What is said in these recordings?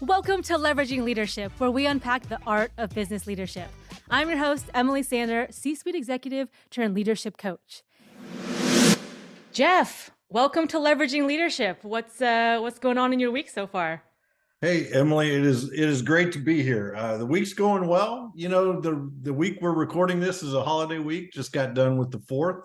Welcome to Leveraging Leadership, where we unpack the art of business leadership. I'm your host, Emily Sander, C-suite executive turned leadership coach. Jeff, welcome to Leveraging Leadership. What's going on in your week so far? Hey, Emily, it is great to be here. The week's going well. You know, the week we're recording this is a holiday week. Just got done with the 4th.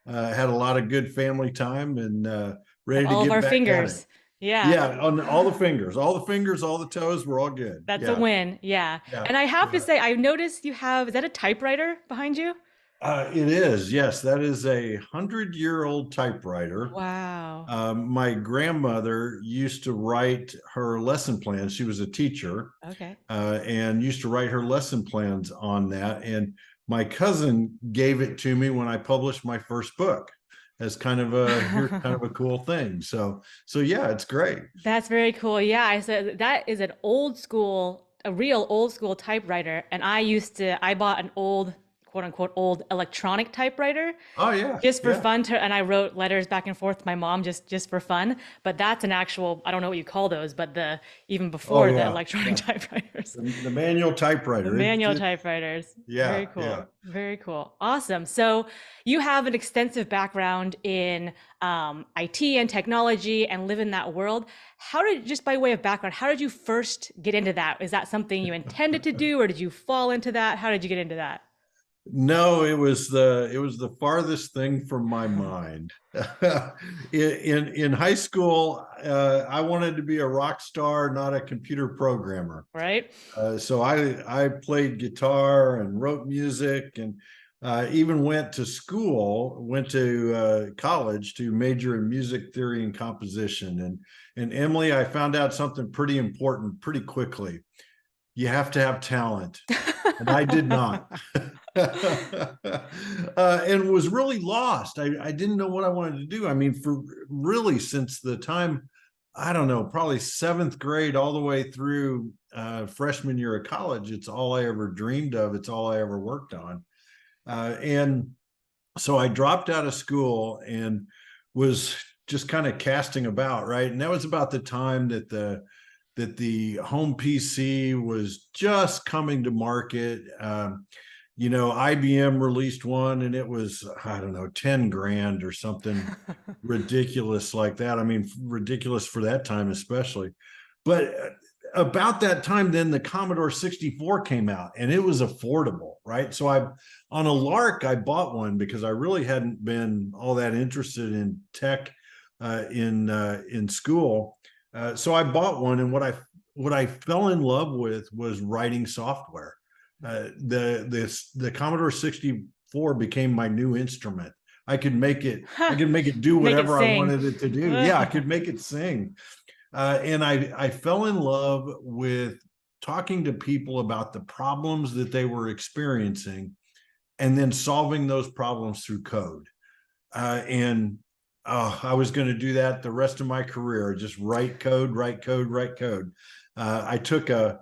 Had a lot of good family time and ready to All of get our back fingers. at it. Yeah. Yeah, on all the fingers, all the toes, we're all good. That's Yeah. a win. Yeah. Yeah. And I have to Yeah. say, I noticed you have, is that a typewriter behind you? It is. Yes, that is a 100-year-old typewriter. Wow. My grandmother used to write her lesson plans. She was a teacher. Okay. And used to write her lesson plans on that. And my cousin gave it to me when I published my first book as kind of a cool thing. So yeah, it's great. That's very cool. Yeah, I said that is an a real old school typewriter. And I bought an old, quote unquote, old electronic typewriter Oh yeah, just for yeah. fun and I wrote letters back and forth to my mom just for fun. But that's an actual, I don't know what you call those, but even Oh before the yeah, electronic yeah. typewriters. The manual The typewriter. manual typewriters. Very Yeah, cool. yeah. Very cool. Awesome. So you have an extensive background in IT and technology and live in that world. Just by way of background, how did you first get into that? Is that something you intended to do, or did you fall into that? How did you get into that? No, it was the farthest thing from my mind. In high school, I wanted to be a rock star, not a computer programmer. Right? So I played guitar and wrote music, and even went to college to major in music theory and composition. And Emily, I found out something pretty important pretty quickly. You have to have talent, and I did not. And was really lost. I didn't know what I wanted to do. I mean, for really since the time, I don't know, probably 7th grade all the way through freshman year of college, it's all I ever dreamed of. It's all I ever worked on. And so I dropped out of school and was just kind of casting about, right? And that was about the time that the home PC was just coming to market. IBM released one and it was, I don't know, 10 grand or something ridiculous like that. I mean, ridiculous for that time, especially. But about that time, then the Commodore 64 came out and it was affordable, right? So on a lark, I bought one because I really hadn't been all that interested in tech in school. So I bought one, and what I fell in love with was writing software. The Commodore 64 became my new instrument. I could make it do Make it whatever I sing. wanted it to do. Yeah, I could make it sing. And I fell in love with talking to people about the problems that they were experiencing and then solving those problems through code. And I was going to do that the rest of my career, just write code, write code, write code. I took a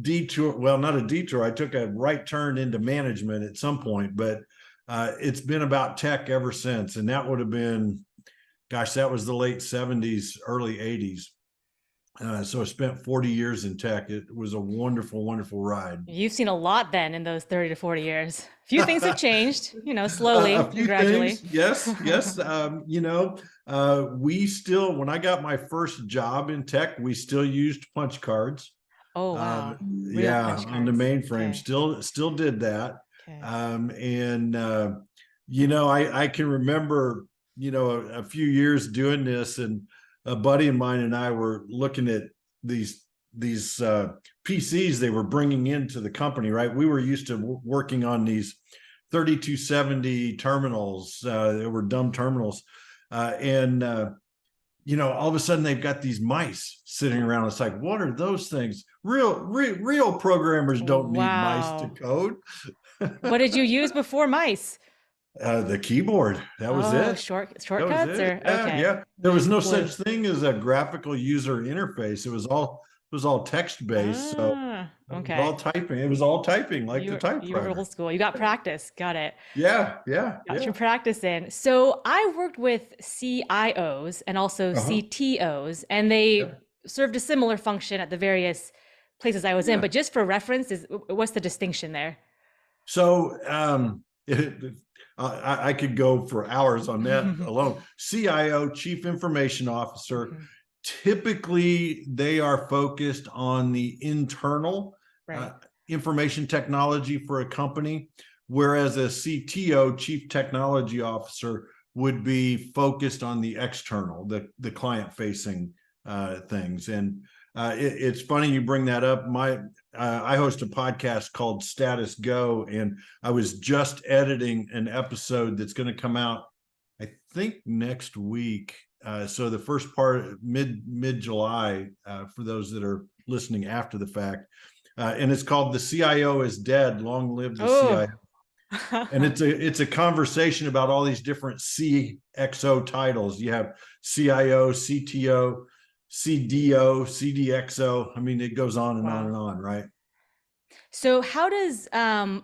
detour, well, not a detour, I took a right turn into management at some point, but it's been about tech ever since. And that would have been, gosh, that was the late 70s, early 80s. So I spent 40 years in tech. It was a wonderful, wonderful ride. You've seen a lot then in those 30 to 40 years. A few things have changed, slowly A and few gradually. things, yes, yes. We still, when I got my first job in tech, we still used punch cards. Oh, Uh, wow. Real yeah, punch on the cards. mainframe, Okay. still did that. Okay. And I can remember, a few years doing this, and a buddy of mine and I were looking at these PCs they were bringing into the company, right? We were used to working on these 3270 terminals. They were dumb terminals. And all of a sudden they've got these mice sitting around. It's like, what are those things? Real programmers don't need mice to Wow. code. What did you use before mice? The keyboard. That was Oh, it. That was shortcuts it. or Yeah, okay. yeah. There was no such thing as a graphical user interface. It was all text based. So Ah, it was okay. all typing. It was all typing like the You were typewriter. old school. You got practice. Got it. Yeah, yeah, Got yeah. your practice in. So I worked with CIOs and also Uh-huh. CTOs, and Yep. served a similar function at the various places I was in, Yeah. but just for reference, what's the distinction there? So I could go for hours on that alone. CIO, Chief Information Officer, Mhm. typically they are focused on the internal uh, Right. information technology for a company, whereas a CTO, Chief Technology Officer, would be focused on the external, the client facing things. And it's funny you bring that up. I host a podcast called Status Go, and I was just editing an episode that's going to come out, I think, next week. So the first part, mid July, for those that are listening after the fact, and it's called "The CIO is Dead. Long Live the Oh, CIO." And it's a conversation about all these different CXO titles. You have CIO, CTO, CDO, CDXO. I mean, it goes on and on wow. and on, right? So how does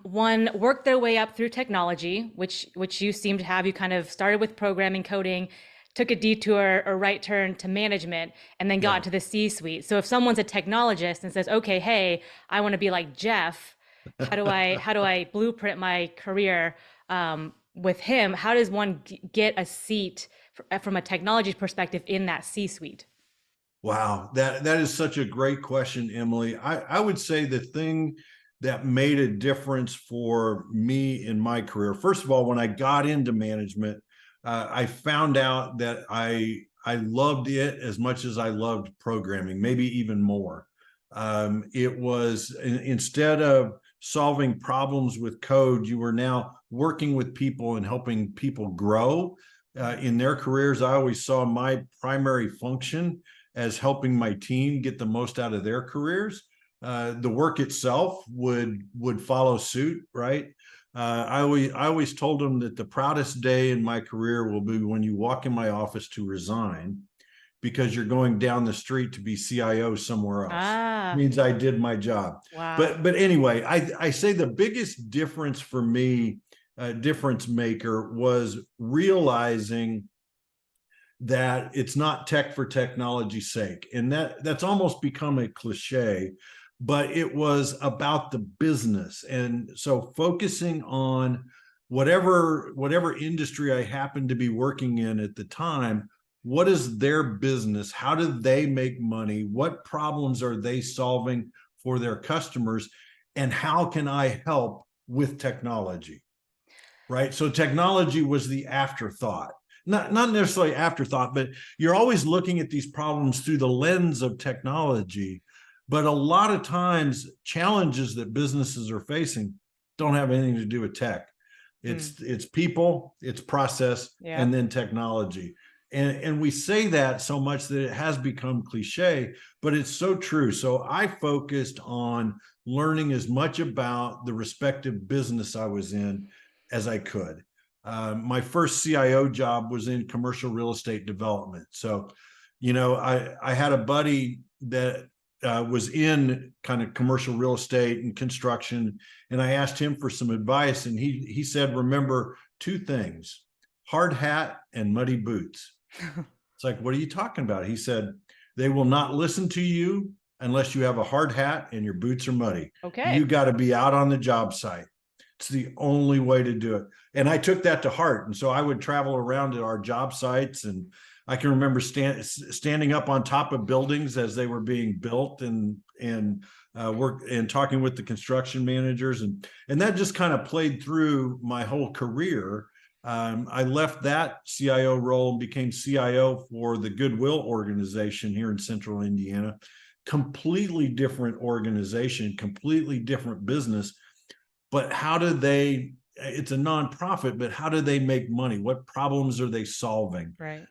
one work their way up through technology, which you seem to have? You kind of started with programming, coding, took a detour or right turn to management, and then got Yeah. into the C-suite. So if someone's a technologist and says, "Okay, hey, I want to be like Jeff," how do I blueprint my career with him? How does one get a seat from a technology perspective in that C-suite? Wow, that is such a great question, Emily. I would say the thing that made a difference for me in my career, first of all, when I got into management, I found out that I loved it as much as I loved programming, maybe even more. It was instead of solving problems with code, you were now working with people and helping people grow in their careers. I always saw my primary function as helping my team get the most out of their careers. The work itself would follow suit, right? I always told them that the proudest day in my career will be when you walk in my office to resign because you're going down the street to be CIO somewhere else. It Ah, means I did my job. wow. But anyway, I say the biggest difference for me, difference maker, was realizing that it's not tech for technology's sake. And that's almost become a cliche, but it was about the business. And so focusing on whatever industry I happened to be working in at the time, what is their business? How do they make money? What problems are they solving for their customers? And how can I help with technology? Right. So technology was the afterthought. Not necessarily afterthought, but you're always looking at these problems through the lens of technology. But a lot of times, challenges that businesses are facing don't have anything to do with tech. Hmm. It's people, it's process, and Yep. then technology. And we say that so much that it has become cliche, but it's so true. So I focused on learning as much about the respective business I was in as I could. My first CIO job was in commercial real estate development. So, I had a buddy that was in kind of commercial real estate and construction, and I asked him for some advice, and he said, "Remember two things: hard hat and muddy boots." It's like, what are you talking about? He said, "They will not listen to you unless you have a hard hat and your boots are muddy. Okay. You got to be out on the job site. It's the only way to do it." And I took that to heart. And so I would travel around to our job sites, and I can remember standing up on top of buildings as they were being built, and work and talking with the construction managers, and that just kind of played through my whole career. I left that CIO role and became CIO for the Goodwill organization here in Central Indiana. Completely different organization, completely different business. But how do they? It's a nonprofit, but how do they make money? What problems are they solving? Right.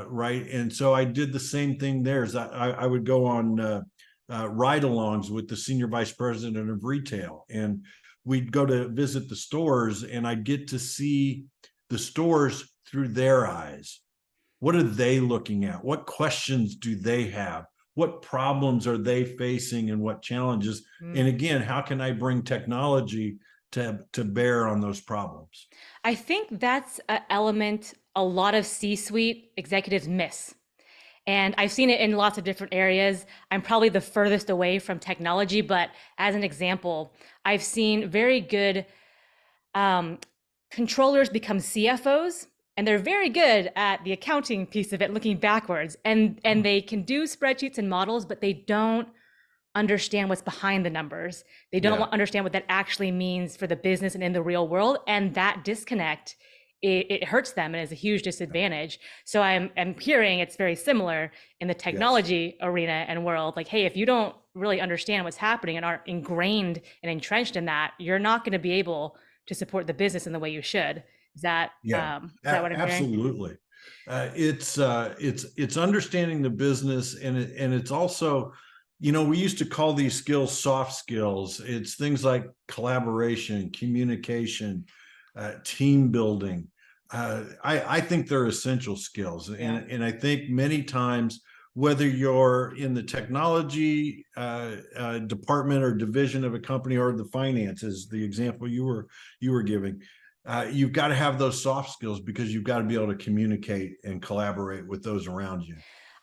Right. And so I did the same thing there. Is I would go on ride-alongs with the senior vice president of retail, and we'd go to visit the stores, and I'd get to see the stores through their eyes. What are they looking at? What questions do they have? What problems are they facing, and what challenges? And Mm. again, how can I bring technology to bear on those problems? I think that's an element a lot of C-suite executives miss. And I've seen it in lots of different areas. I'm probably the furthest away from technology, but as an example, I've seen very good um, controllers become CFOs, and they're very good at the accounting piece of it, looking backwards. And they can do spreadsheets and models, but they don't understand what's behind the numbers. They don't Yeah, understand what that actually means for the business and in the real world. And that disconnect, it hurts them and is a huge disadvantage. So I'm hearing it's very similar in the yes, technology arena and world. Like, hey, if you don't really understand what's happening and are ingrained and entrenched in that, you're not going to be able to support the business in the way you should. yeah, Is that what I'm hearing? absolutely. It's understanding the business, and it's also, we used to call these skills soft skills. It's things like collaboration, communication, team building. I think they're essential skills, Yeah. and I think many times, whether you're in the technology department or division of a company, or the finances, the example you were giving, you've got to have those soft skills, because you've got to be able to communicate and collaborate with those around you.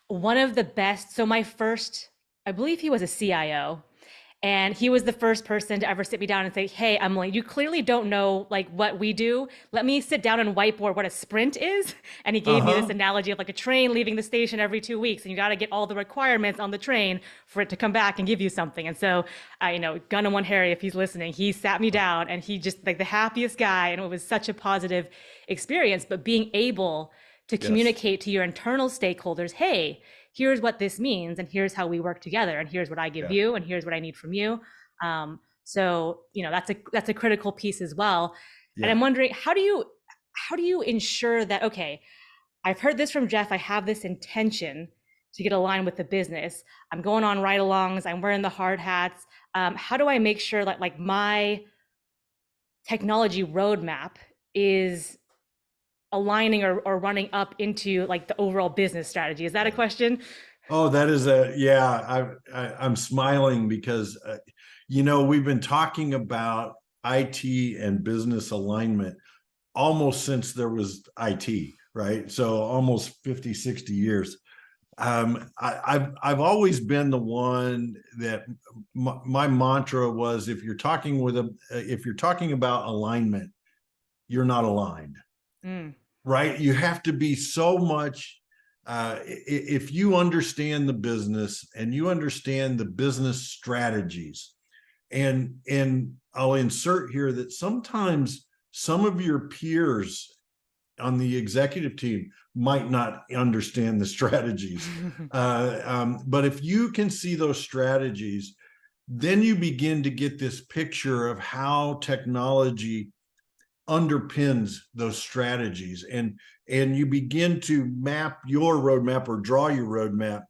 One of the best. So my first, I believe he was a CIO, and he was the first person to ever sit me down and say, "Hey, Emily, you clearly don't know like what we do. Let me sit down and whiteboard what a sprint is." And he gave me this Uh-huh. analogy of like a train leaving the station every 2 weeks, and you got to get all the requirements on the train for it to come back and give you something. And so, gun in one Harry, if he's listening, he sat me down, and he just like the happiest guy, and it was such a positive experience. But being able to Yes. communicate to your internal stakeholders, hey, here's what this means, and here's how we work together, and here's what I give Yeah. you, and here's what I need from you. So that's a critical piece as well. And I'm Yeah. wondering, how do you ensure that, okay, I've heard this from Jeff, I have this intention to get aligned with the business, I'm going on ride-alongs, I'm wearing the hard hats. How do I make sure that like my technology roadmap is aligning or running up into like the overall business strategy? Is that a Yeah. question? Oh, that is yeah, I'm smiling because, we've been talking about IT and business alignment almost since there was IT, right? So almost 50, 60 years. I've always been the one that my mantra was, if you're talking about alignment, you're not aligned, Mm. right? You have to be so much, if you understand the business and you understand the business strategies, and I'll insert here that sometimes some of your peers on the executive team might not understand the strategies. But if you can see those strategies, then you begin to get this picture of how technology underpins those strategies, and you begin to map your roadmap or draw your roadmap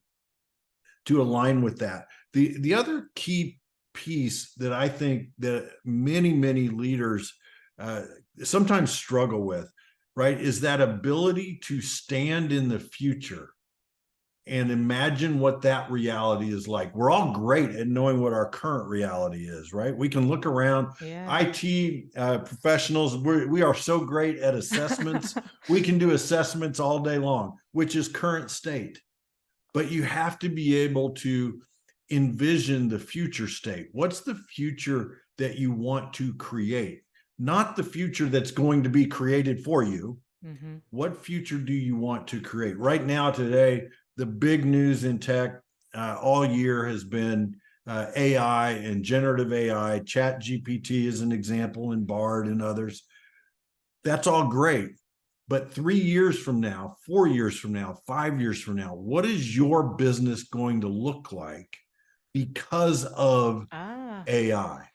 to align with that. The other key piece that I think that many leaders uh, sometimes struggle with, right, is that ability to stand in the future and imagine what that reality is like. We're all great at knowing what our current reality is, right? We can look around. Yeah. IT professionals, we are so great at assessments. We can do assessments all day long, which is current state. But you have to be able to envision the future state. What's the future that you want to create? Not the future that's going to be created for you. Mm-hmm. What future do you want to create? Right now, today, the big news in tech all year has been AI and generative AI. Chat GPT is an example, and Bard and others. That's all great. But 3 years from now, 4 years from now, 5 years from now, what is your business going to look like because of Ah. AI?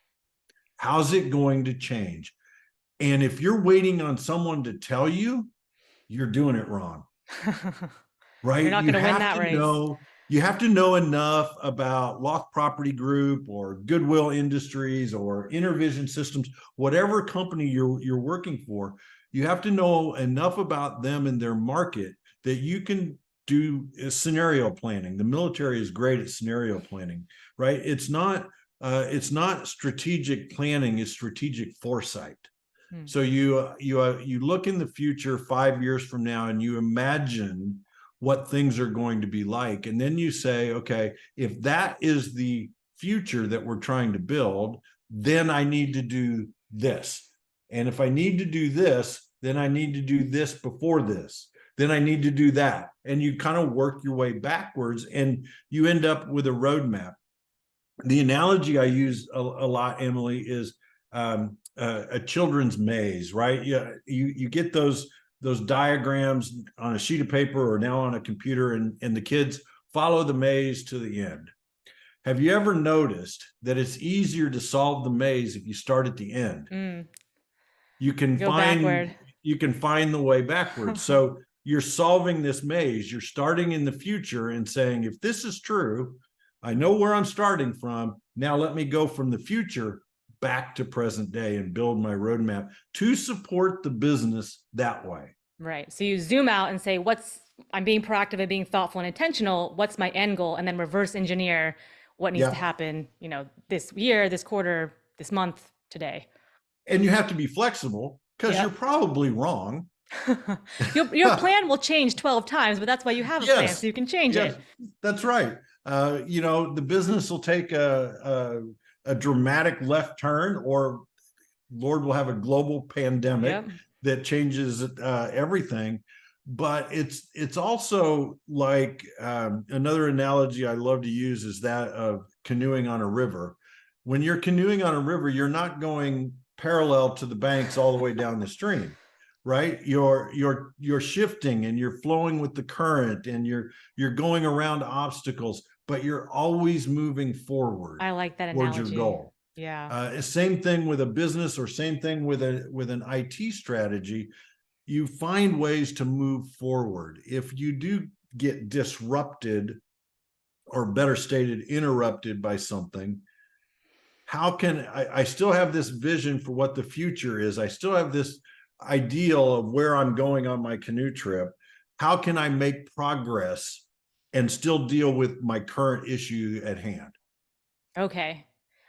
How's it going to change? And if you're waiting on someone to tell you, you're doing it wrong, You're right? not going to win that race. You have to know enough about Loft Property Group or Goodwill Industries or Intervision Systems, whatever company you're working for. You have to know enough about them and their market that you can do scenario planning. The military is great at scenario planning, right? It's not strategic planning, it's strategic foresight. Hmm. So you look in the future 5 years from now, and you imagine what things are going to be like. And then you say, okay, if that is the future that we're trying to build, then I need to do this. And if I need to do this, then I need to do this before this. Then I need to do that. And you kind of work your way backwards and you end up with a roadmap. The analogy I use a lot, Emily, is a children's maze, right? Yeah, you get those diagrams on a sheet of paper or now on a computer, and the kids follow the maze to the end. Have you ever noticed that it's easier to solve the maze if you start at the end? Mm, You can go backward. find the way backwards. So you're solving this maze. You're starting in the future and saying, if this is true, I know where I'm starting from. Now let me go from the future back to present day and build my roadmap to support the business that way. Right. So you zoom out and say, I'm being proactive and being thoughtful and intentional. What's my end goal? And then reverse engineer what needs to Yeah. happen, this year, this quarter, this month, today. And you have to be flexible because you're Yep. probably wrong. Your plan will change 12 times, but that's why you have a plan, so Yes. you can change Yes. it. That's right. The business will take a dramatic left turn, or Lord will have a global pandemic Yep. that changes everything. But it's also like another analogy I love to use is that of canoeing on a river. When you're canoeing on a river, you're not going parallel to the banks all the way down the stream, right? You're shifting and you're flowing with the current, and you're going around obstacles, but you're always moving forward I like that towards your analogy. goal. Yeah. Same thing with a business, or same thing with an IT strategy. You find ways to move forward. If you do get disrupted, or better stated, interrupted by something, how can I still have this vision for what the future is? I still have this ideal of where I'm going on my canoe trip. How can I make progress and still deal with my current issue at hand? Okay.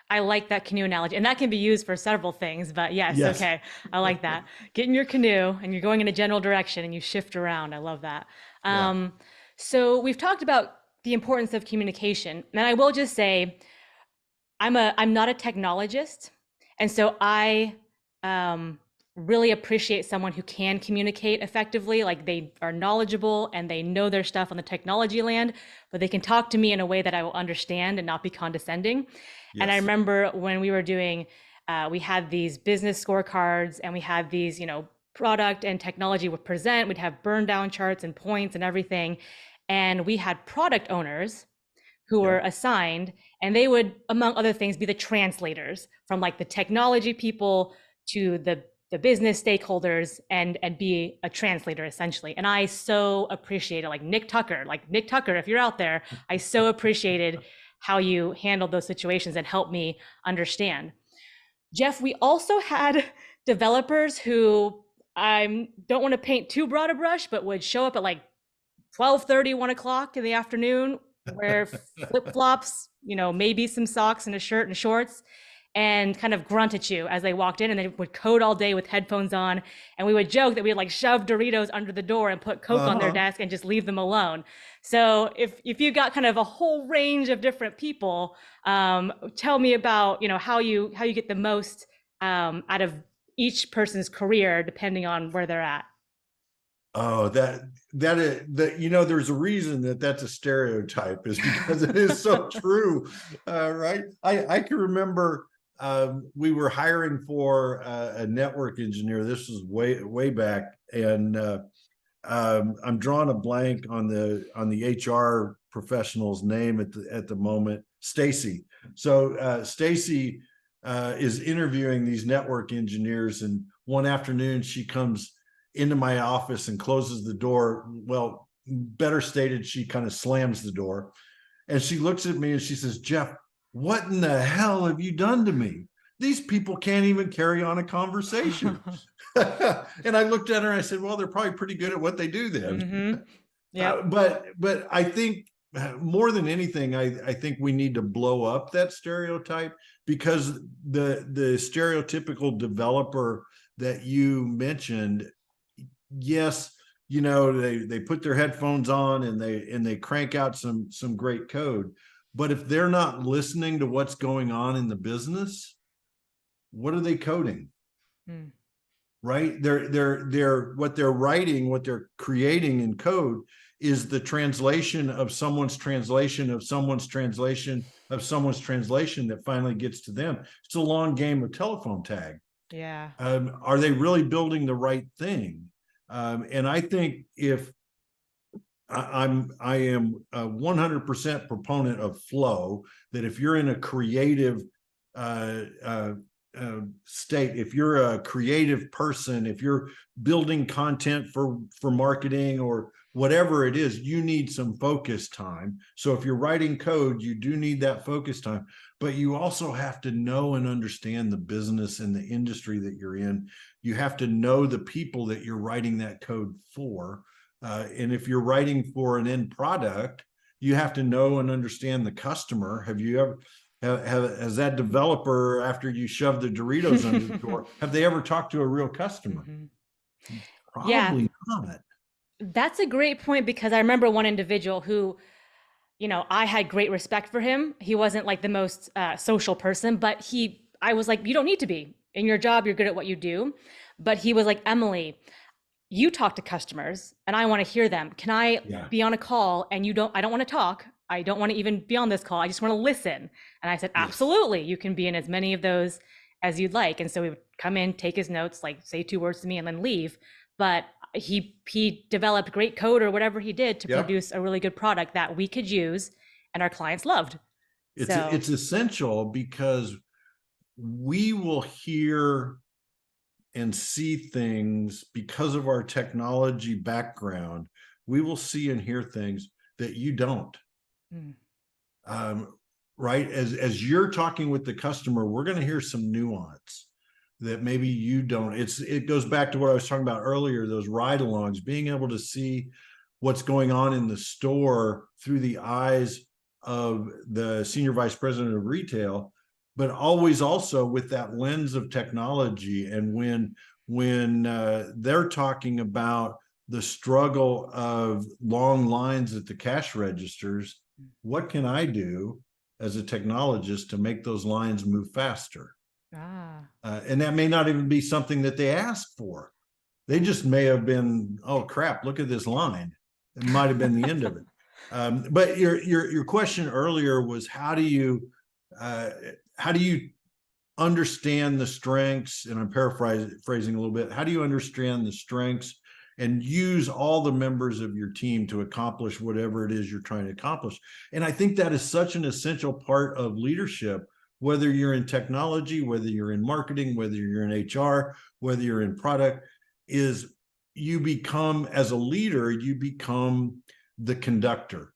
I like that canoe analogy. And that can be used for several things, but yes, Yes. okay. I like that. Get in your canoe and you're going in a general direction and you shift around. I love that. Yeah. Um, so we've talked about the importance of communication. And I will just say, I'm not a technologist, and so I um, really appreciate someone who can communicate effectively. Like they are knowledgeable and they know their stuff on the technology land, but they can talk to me in a way that I will understand and not be condescending. And I Yes. remember when we were doing, we had these business scorecards and we had these, product and technology would present. We'd have burn down charts and points and everything, and we had product owners who were Yep. assigned, and they would, among other things, be the translators from like the technology people to the business stakeholders, and be a translator essentially. And I so appreciated, like Nick Tucker, if you're out there, I so appreciated how you handled those situations and helped me understand. Jeff, we also had developers who, I don't want to paint too broad a brush, but would show up at like 12:30, 1 o'clock in the afternoon, wear flip-flops, maybe some socks and a shirt and shorts, and kind of grunt at you as they walked in, and they would code all day with headphones on. And we would joke that we would like shove Doritos under the door and put Coke on their Uh-huh. desk and just leave them alone. So if you got kind of a whole range of different people, tell me about, how you get the most out of each person's career depending on where they're at. Oh, that is that, there's a reason that that's a stereotype, is because it is so true. Right. I can remember we were hiring for a network engineer. This was way back. And I'm drawing a blank on the HR professional's name at the moment. Stacy. So Stacy is interviewing these network engineers, and one afternoon she comes into my office and closes the door. Well, better stated, she kind of slams the door, and she looks at me and she says, "Jeff, what in the hell have you done to me? These people can't even carry on a conversation." And I looked at her and I said, "Well, they're probably pretty good at what they do then." Mm-hmm. Yep. But I think more than anything, I think we need to blow up that stereotype, because the stereotypical developer that you mentioned, yes, they put their headphones on and they crank out some great code. But if they're not listening to what's going on in the business, what are they coding? Mm. Right? They're what they're writing, what they're creating in code is the translation of someone's translation of someone's translation of someone's translation that finally gets to them. It's a long game of telephone tag. Yeah. Are they really building the right thing? And I think if I am a 100% proponent of flow, that if you're in a creative uh, uh, state, if you're a creative person, if you're building content for marketing or whatever it is, you need some focus time. So if you're writing code, you do need that focus time, but you also have to know and understand the business and the industry that you're in. You have to know the people that you're writing that code for. And if you're writing for an end product, you have to know and understand the customer. Have you ever has that developer, after you shove the Doritos under the door, have they ever talked to a real customer? Hmm. Yeah, Probably not. that's a great point because I remember one individual who, I had great respect for him. He wasn't like the most social person, but I was like, you don't need to be. In your job, you're good at what you do. But he was like, Emily, you talk to customers and I want to hear them. Can I Yeah. be on a call and I don't want to talk. I don't want to even be on this call. I just want to listen. And I said, Yes. absolutely. You can be in as many of those as you'd like. And so he would come in, take his notes, like say 2 words to me and then leave. But he developed great code or whatever he did to Yep. produce a really good product that we could use and our clients loved. So, It's essential because we will hear and see things because of our technology background. We will see and hear things that you don't. mm, um, right? As you're talking with the customer, we're going to hear some nuance that maybe you don't. It goes back to what I was talking about earlier, those ride-alongs, being able to see what's going on in the store through the eyes of the senior vice president of retail, but always also with that lens of technology. And when they're talking about the struggle of long lines at the cash registers, what can I do as a technologist to make those lines move faster? ah, And that may not even be something that they asked for. They just may have been, oh crap, look at this line. It might have been the end of it. But your question earlier was uh, how do you understand the strengths, and I'm paraphrasing a little bit, how do you understand the strengths and use all the members of your team to accomplish whatever it is you're trying to accomplish? And I think that is such an essential part of leadership, whether you're in technology, whether you're in marketing, whether you're in HR, whether you're in product, is you become, as a leader, you become the conductor.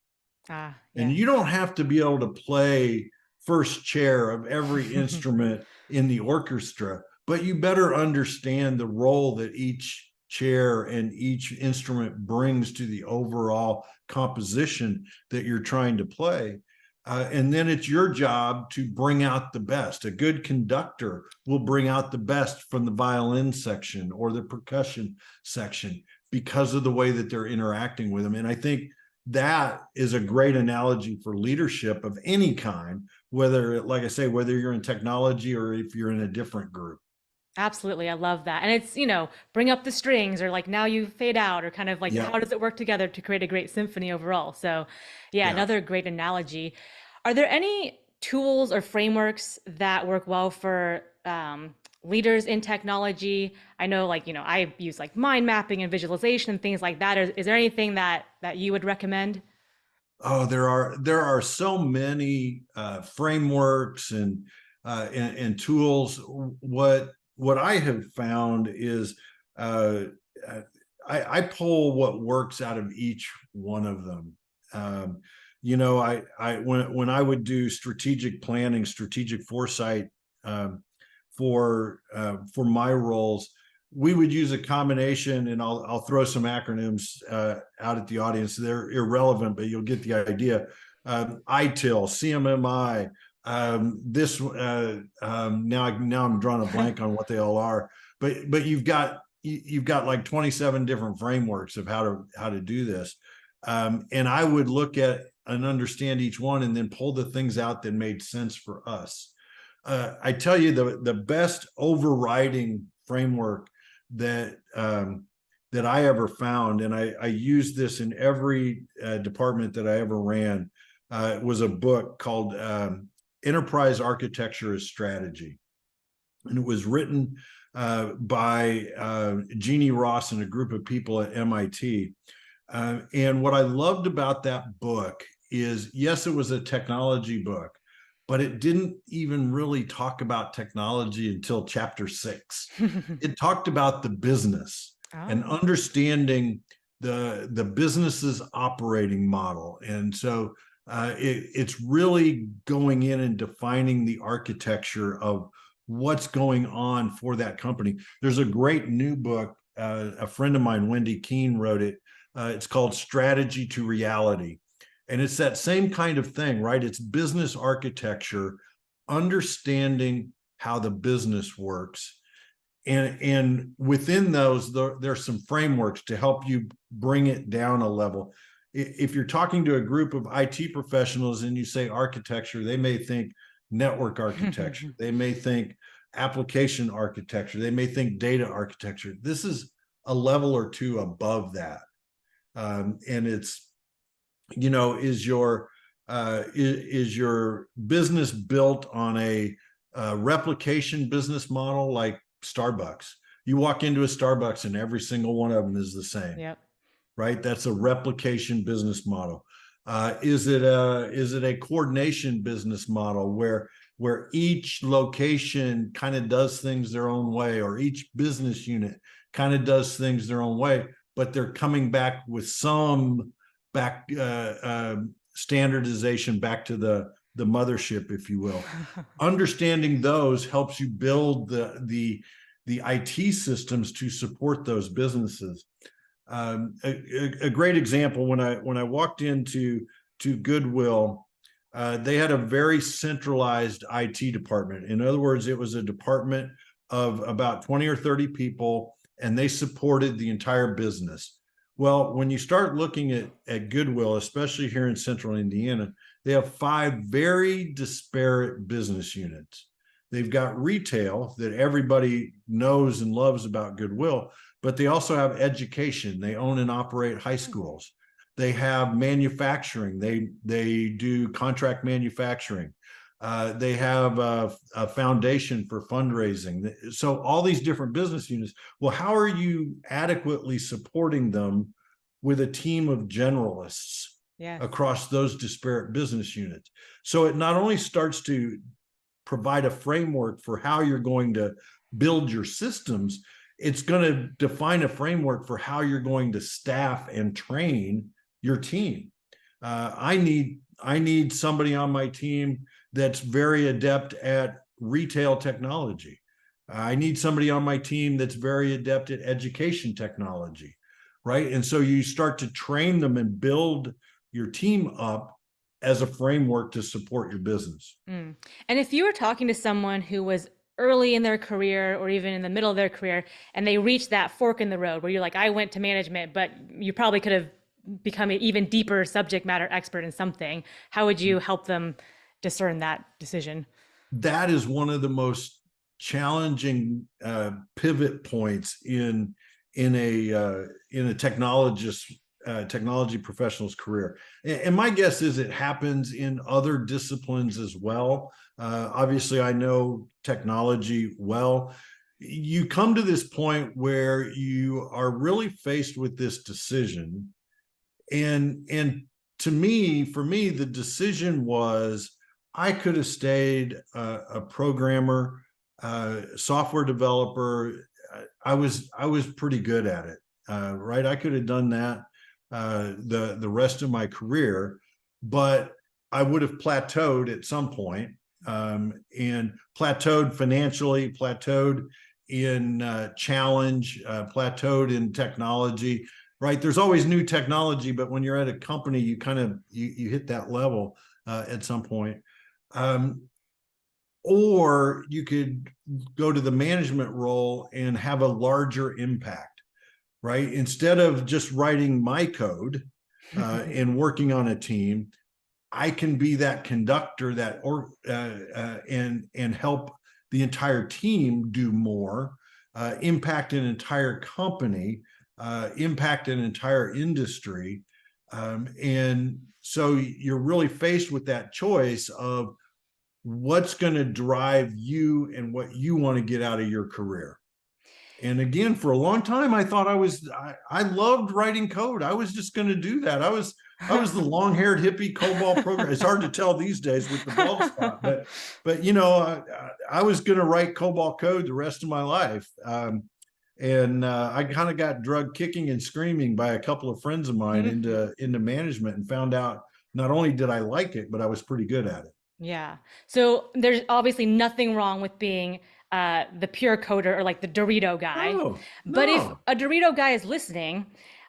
And yeah. you don't have to be able to play first chair of every instrument in the orchestra, but you better understand the role that each chair and each instrument brings to the overall composition that you're trying to play. And then it's your job to bring out the best. A good conductor will bring out the best from the violin section or the percussion section because of the way that they're interacting with them. And I think that is a great analogy for leadership of any kind, whether, like I say, whether you're in technology or if you're in a different group. Absolutely. I love that. And it's, bring up the strings or like now you fade out or kind of like Yeah. how does it work together to create a great symphony overall? So, yeah, Yeah. another great analogy. Are there any tools or frameworks that work well for leaders in technology? I know like, I use like mind mapping and visualization and things like that. Is there anything that you would recommend? Oh, there are so many frameworks and tools. What I have found is uh, I pull what works out of each one of them. Um, I when I would do strategic planning, strategic foresight um, for my roles, we would use a combination, and I'll throw some acronyms out at the audience. They're irrelevant, but you'll get the idea. ITIL, CMMI. This now I'm drawing a blank on what they all are, but you've got you've got like 27 different frameworks of how to do this. And I would look at and understand each one and then pull the things out that made sense for us. I tell you, the best overriding framework that that I ever found, and I used this in every department that I ever ran, was a book called Enterprise Architecture as Strategy. And it was written by Jeannie Ross and a group of people at MIT. And what I loved about that book is, yes, it was a technology book, but it didn't even really talk about technology until chapter 6. It talked about the business and Oh. understanding the business's operating model. And so it's really going in and defining the architecture of what's going on for that company. There's a great new book. A friend of mine, Wendy Keene, wrote it. It's called Strategy to Reality. And it's that same kind of thing, right? It's business architecture, understanding how the business works. And within those, there's some frameworks to help you bring it down a level. If you're talking to a group of IT professionals and you say architecture, they may think network architecture. They may think application architecture. They may think data architecture. This is a level or two above that. And it's, is your business built on a replication business model like Starbucks? You walk into a Starbucks and every single one of them is the same. Yep. Right? That's a replication business model. Is it a coordination business model where each location kind of does things their own way, or each business unit kind of does things their own way, but they're coming back with some standardization back to the mothership, if you will. Understanding those helps you build the IT systems to support those businesses. A great example, when I walked into Goodwill, they had a very centralized IT department. In other words, it was a department of about 20 or 30 people, and they supported the entire business. Well, when you start looking at Goodwill, especially here in Central Indiana, they have 5 very disparate business units. They've got retail that everybody knows and loves about Goodwill, but they also have education. They own and operate high schools. They have manufacturing. They do contract manufacturing. They have a foundation for fundraising. So all these different business units. Well, how are you adequately supporting them with a team of generalists Yes. across those disparate business units? So it not only starts to provide a framework for how you're going to build your systems, it's going to define a framework for how you're going to staff and train your team. I need somebody on my team that's very adept at retail technology. I need somebody on my team that's very adept at education technology, right? And so you start to train them and build your team up as a framework to support your business. Mm. And if you were talking to someone who was early in their career or even in the middle of their career, and they reached that fork in the road where you're like, I went to management, but you probably could have become an even deeper subject matter expert in something, how would you help them discern that decision? That is one of the most challenging pivot points in a technology professional's career. And my guess is it happens in other disciplines as well. Obviously, I know technology well. You come to this point where you are really faced with this decision. And for me, the decision was, I could have stayed a programmer, software developer. I was pretty good at it, right? I could have done that the rest of my career, but I would have plateaued at some point, and plateaued financially, plateaued in challenge, plateaued in technology. Right? There's always new technology, but when you're at a company, you kind of you hit that level at some point. Um, or you could go to the management role and have a larger impact, right? Instead of just writing my code and working on a team, I can be that conductor that and help the entire team do more, impact an entire company, impact an entire industry. And so you're really faced with that choice of what's going to drive you and what you want to get out of your career. And again, for a long time, I thought I loved writing code. I was just going to do that. I was the long-haired hippie COBOL programmer. It's hard to tell these days with the bald spot, but I was going to write COBOL code the rest of my life. And I kind of got drugged kicking and screaming by a couple of friends of mine into management, and found out not only did I like it, but I was pretty good at it. Yeah. So there's obviously nothing wrong with being the pure coder or like the Dorito guy. No, But if no, a Dorito guy is listening,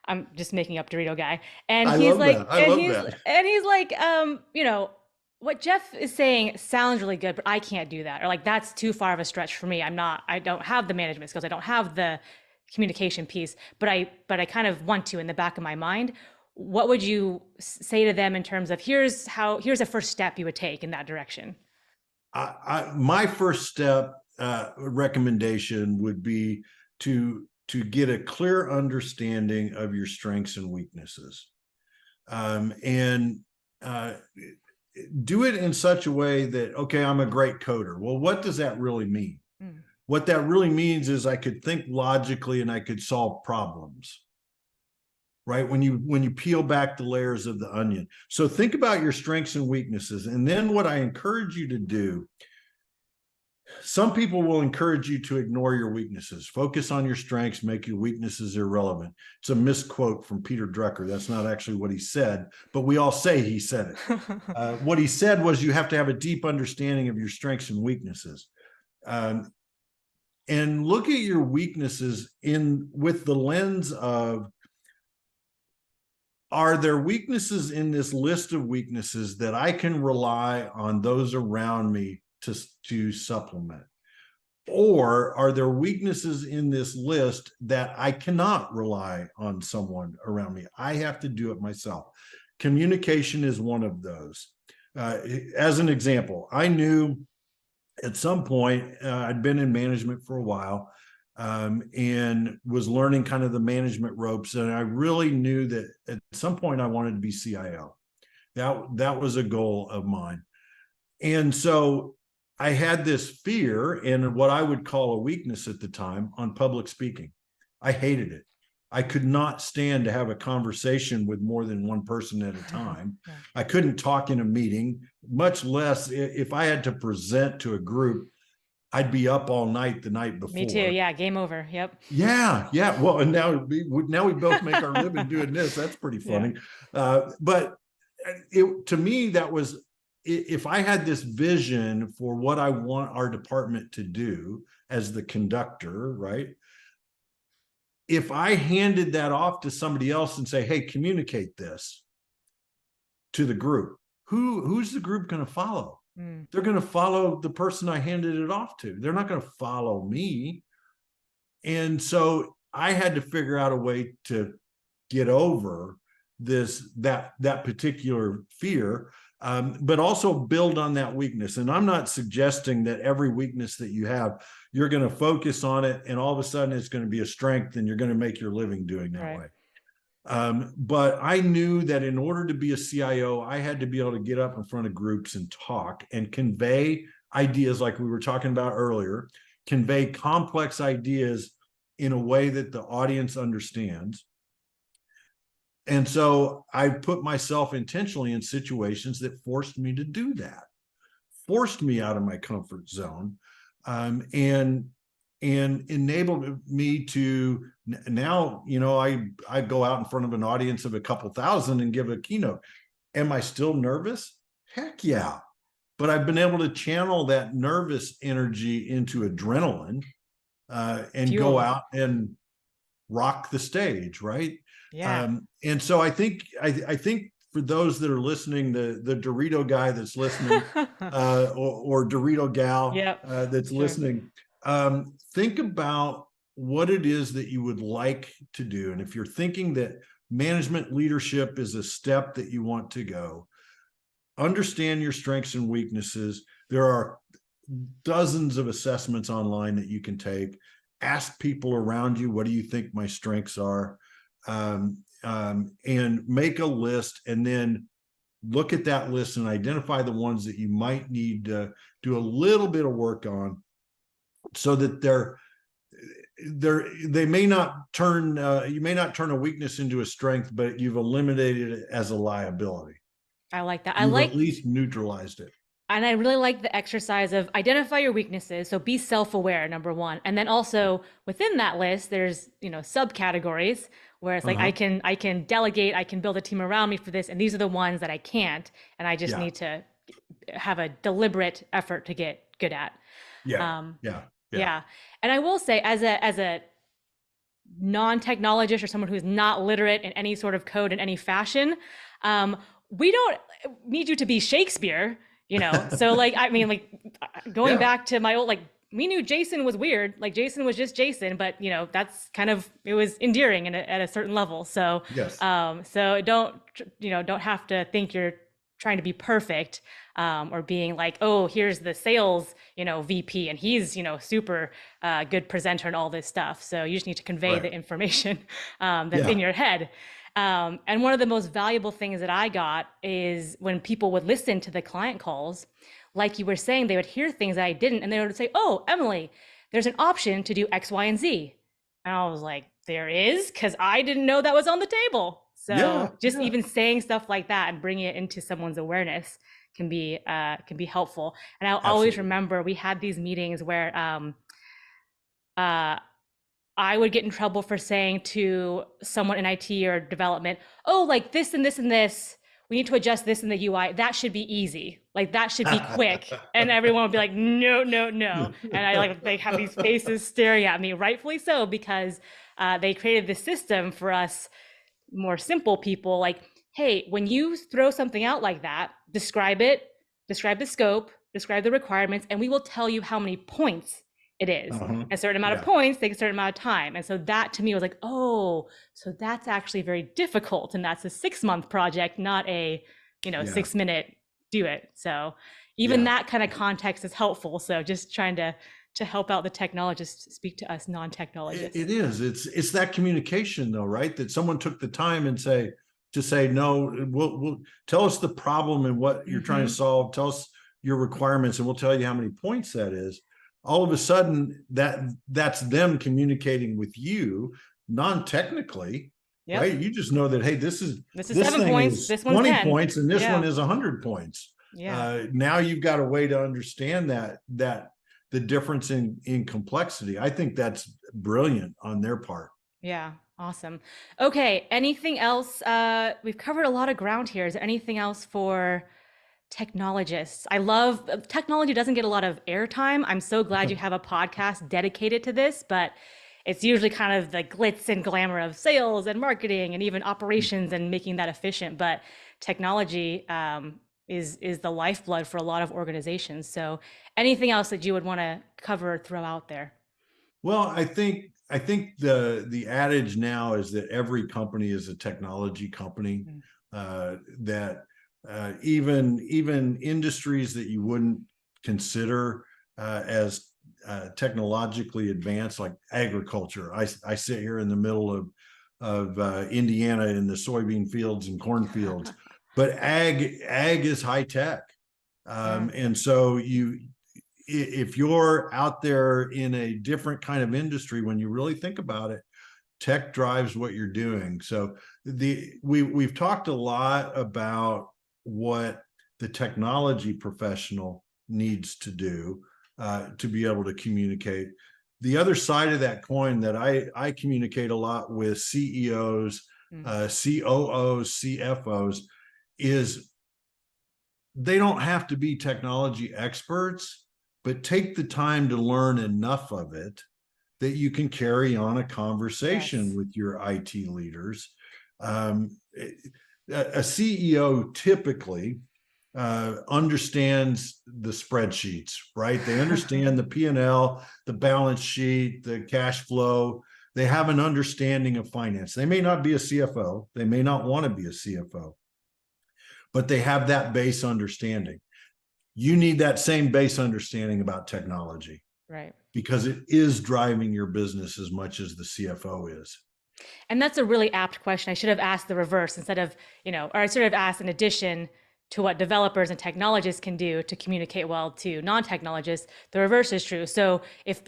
I'm just making up Dorito guy, and I he's love like, that. I love that. what Jeff is saying sounds really good, but I can't do that. Or like, that's too far of a stretch for me. I don't have the management skills. I don't have the communication piece, but I kind of want to in the back of my mind. What would you say to them in terms of here's a first step you would take in that direction? My first step recommendation would be to get a clear understanding of your strengths and weaknesses, and do it in such a way that, okay, I'm a great coder. Well, what does that really mean? Mm. What that really means is I could think logically and I could solve problems, right? When you peel back the layers of the onion. So think about your strengths and weaknesses. And then what I encourage you to do, some people will encourage you to ignore your weaknesses, focus on your strengths, make your weaknesses irrelevant. It's a misquote from Peter Drucker. That's not actually what he said, but we all say he said it. What he said was you have to have a deep understanding of your strengths and weaknesses. Um, and look at your weaknesses with the lens of, are there weaknesses in this list of weaknesses that I can rely on those around me to supplement? Or are there weaknesses in this list that I cannot rely on someone around me? I have to do it myself. Communication is one of those. As an example, I knew at some point, I'd been in management for a while, and was learning kind of the management ropes. And I really knew that at some point I wanted to be CIO. That was a goal of mine. And so I had this fear and what I would call a weakness at the time on public speaking. I hated it. I could not stand to have a conversation with more than one person at a time. Yeah. I couldn't talk in a meeting, much less if I had to present to a group. I'd be up all night the night Me too. before. Yeah. Game over. Yep. Yeah, yeah. Well, and now we both make our living doing this. That's pretty Yeah. funny. But to me, that was, if I had this vision for what I want our department to do as the conductor, right? If I handed that off to somebody else and say, hey, communicate this to the group, who's the group going to follow? Mm. They're going to follow the person I handed it off to. They're not going to follow me. And so I had to figure out a way to get over that particular fear, but also build on that weakness. And I'm not suggesting that every weakness that you have, you're going to focus on it and all of a sudden it's going to be a strength and you're going to make your living doing that Right. way. But I knew that in order to be a CIO, I had to be able to get up in front of groups and talk and convey ideas like we were talking about earlier, convey complex ideas in a way that the audience understands. And so I put myself intentionally in situations that forced me to do that, forced me out of my comfort zone, and enabled me to now, I go out in front of an audience of a couple thousand and give a keynote. Am I still nervous? Heck yeah. But I've been able to channel that nervous energy into adrenaline, and go Fuel. out and rock the stage, right? Yeah. And so I think for those that are listening, the Dorito guy that's listening, or Dorito gal Yep, that's sure. listening, think about what it is that you would like to do. And if you're thinking that management leadership is a step that you want to go, understand your strengths and weaknesses. There are dozens of assessments online that you can take. Ask people around you, what do you think my strengths are? And make a list, and then look at that list and identify the ones that you might need to do a little bit of work on, so that they may not turn you may not turn a weakness into a strength, but you've eliminated it as a liability. I like that. You've at least neutralized it. And I really like the exercise of identify your weaknesses. So be self-aware, number one. And then also within that list, there's, subcategories where it's like, I can delegate, I can build a team around me for this. And these are the ones that I can't. And I just need to have a deliberate effort to get good at. Yeah. Yeah. And I will say, as a non-technologist or someone who's not literate in any sort of code in any fashion, we don't need you to be Shakespeare, So going back to my old, we knew Jason was weird. Like Jason was just Jason, but that's kind of, it was endearing at a certain level. So, yes. So don't have to think you're trying to be perfect, or being like, oh, here's the sales, VP, and he's, super good presenter and all this stuff. So you just need to convey the information that's in your head. And one of the most valuable things that I got is when people would listen to the client calls, like you were saying, they would hear things that I didn't, and they would say, oh, Emily, there's an option to do X, Y, and Z. And I was like, there is? Because I didn't know that was on the table. So even saying stuff like that and bringing it into someone's awareness can be helpful. And I'll always remember we had these meetings where I would get in trouble for saying to someone in IT or development, oh, like this and this and this, we need to adjust this in the UI. That should be easy. Like that should be quick. And everyone would be like, no, no, no. And they have these faces staring at me, rightfully so, because they created this system for us more simple people. Like, hey, when you throw something out like that, describe it, describe the scope, describe the requirements, and we will tell you how many points it is. A certain amount of points take a certain amount of time. And so that to me was like, oh, so that's actually very difficult. And that's a 6-month project, not a, 6-minute do it. So even that kind of context is helpful. So just trying to help out the technologists speak to us non-technologists. It is. It's that communication though, right? That someone took the time and say, no, we'll tell us the problem and what you're trying to solve. Tell us your requirements and we'll tell you how many points that is. All of a sudden that's them communicating with you non-technically, right? You just know that, hey, this 7 points, this one's 20 10 points, and this one is 100 points. Now you've got a way to understand that the difference in complexity. I think that's brilliant on their part. Yeah, awesome. Okay, anything else? We've covered a lot of ground here. Is there anything else for technologists? I love technology doesn't get a lot of airtime. I'm so glad you have a podcast dedicated to this, but it's usually kind of the glitz and glamour of sales and marketing and even operations and making that efficient. But technology is the lifeblood for a lot of organizations. So anything else that you would want to cover or throw out there? Well, I think the adage now is that every company is a technology company. That even industries that you wouldn't consider as technologically advanced, like agriculture. I sit here in the middle of Indiana in the soybean fields and cornfields, but ag is high tech, and so if you're out there in a different kind of industry, when you really think about it, tech drives what you're doing. So we've talked a lot about what the technology professional needs to do to be able to communicate. The other side of that coin that I communicate a lot with CEOs, COOs, CFOs is they don't have to be technology experts, but take the time to learn enough of it that you can carry on a conversation with your IT leaders. a CEO typically understands the spreadsheets, right? They understand the P&L, the balance sheet, the cash flow. They have an understanding of finance. They may not be a CFO. They may not want to be a CFO, but they have that base understanding. You need that same base understanding about technology, Right. because it is driving your business as much as the CFO is. And that's a really apt question. I should have asked the reverse instead of, or I should have asked in addition to what developers and technologists can do to communicate well to non-technologists. The reverse is true. So if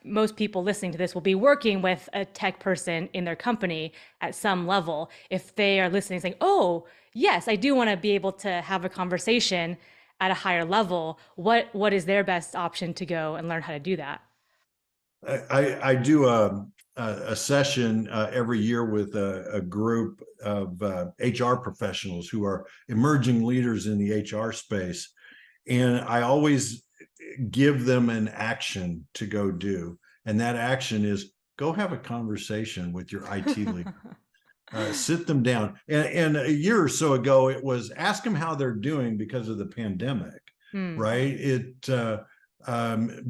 most people listening to this will be working with a tech person in their company at some level, if they are listening saying, oh, yes, I do want to be able to have a conversation at a higher level, what is their best option to go and learn how to do that? I do a session every year with a group of HR professionals who are emerging leaders in the HR space. And I always give them an action to go do. And that action is go have a conversation with your IT leader. Sit them down. And a year or so ago, it was ask them how they're doing because of the pandemic, right?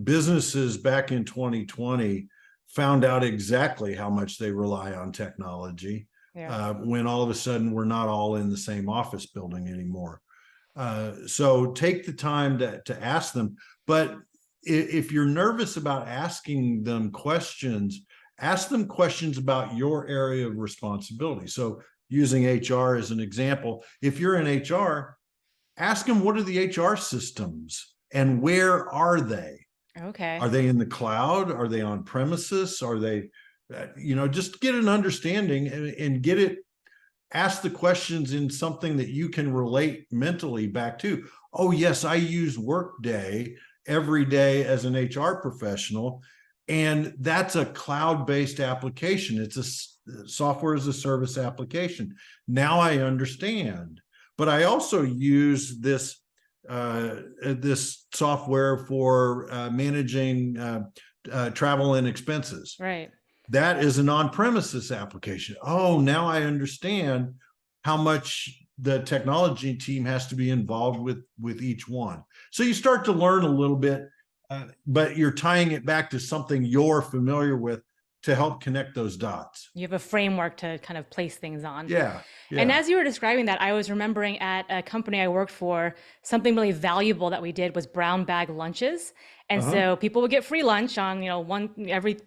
Businesses back in 2020 found out exactly how much they rely on technology when all of a sudden we're not all in the same office building anymore. So take the time to ask them. But if you're nervous about asking them questions, ask them questions about your area of responsibility. So using HR as an example, if you're in HR, ask them what are the HR systems and where are they? Okay. Are they in the cloud? Are they on premises? Are they, just get an understanding and get it, ask the questions in something that you can relate mentally back to. Oh, yes, I use Workday every day as an HR professional. And that's a cloud-based application. It's a software as a service application. Now I understand. But I also use this software for managing travel and expenses. Right. That is an on-premises application. Oh, now I understand how much the technology team has to be involved with each one. So you start to learn a little bit, but you're tying it back to something you're familiar with to help connect those dots. You have a framework to kind of place things on. Yeah. And as you were describing that, I was remembering at a company I worked for, something really valuable that we did was brown bag lunches. And so people would get free lunch on, every,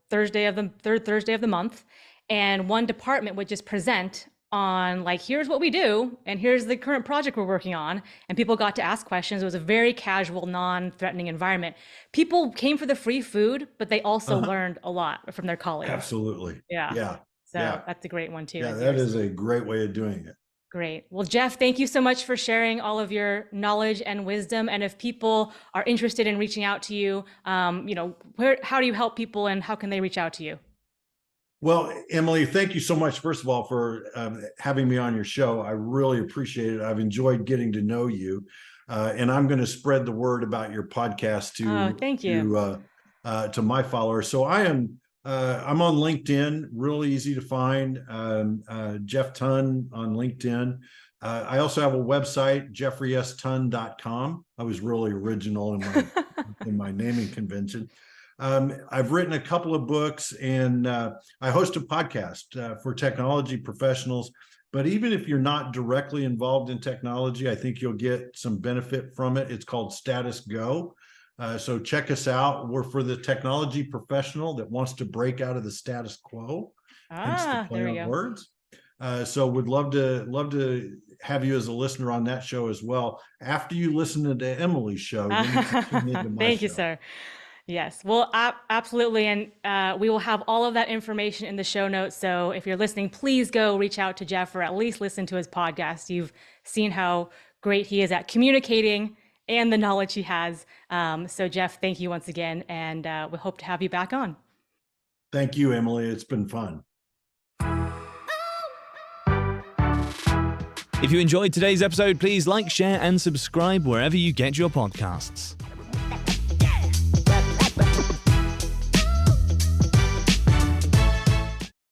Thursday of the third Thursday of the month. And one department would just present on like, here's what we do, and here's the current project we're working on. And people got to ask questions. It was a very casual, non-threatening environment. People came for the free food, but they also learned a lot from their colleagues. Absolutely. Yeah. So that's a great one too. Yeah, that is a great way of doing it. Great. Well, Jeff, thank you so much for sharing all of your knowledge and wisdom. And if people are interested in reaching out to you, how do you help people and how can they reach out to you? Well, Emily, thank you so much, first of all, for having me on your show. I really appreciate it. I've enjoyed getting to know you. And I'm going to spread the word about your podcast to my followers. So I'm on LinkedIn, real easy to find, Jeff Tunn on LinkedIn. I also have a website, jeffreystun.com. I was really original in my naming convention. I've written a couple of books, and I host a podcast for technology professionals. But even if you're not directly involved in technology, I think you'll get some benefit from it. It's called Status Go. So check us out. We're for the technology professional that wants to break out of the status quo. Hence the play on words. So would love to have you as a listener on that show as well. After you listen to Emily's show, then you can tune into my Thank show. you, sir. Yes, well, absolutely. And we will have all of that information in the show notes. So if you're listening, please go reach out to Jeff or at least listen to his podcast. You've seen how great he is at communicating and the knowledge he has. So Jeff, thank you once again. And we hope to have you back on. Thank you, Emily. It's been fun. If you enjoyed today's episode, please like, share, and subscribe wherever you get your podcasts.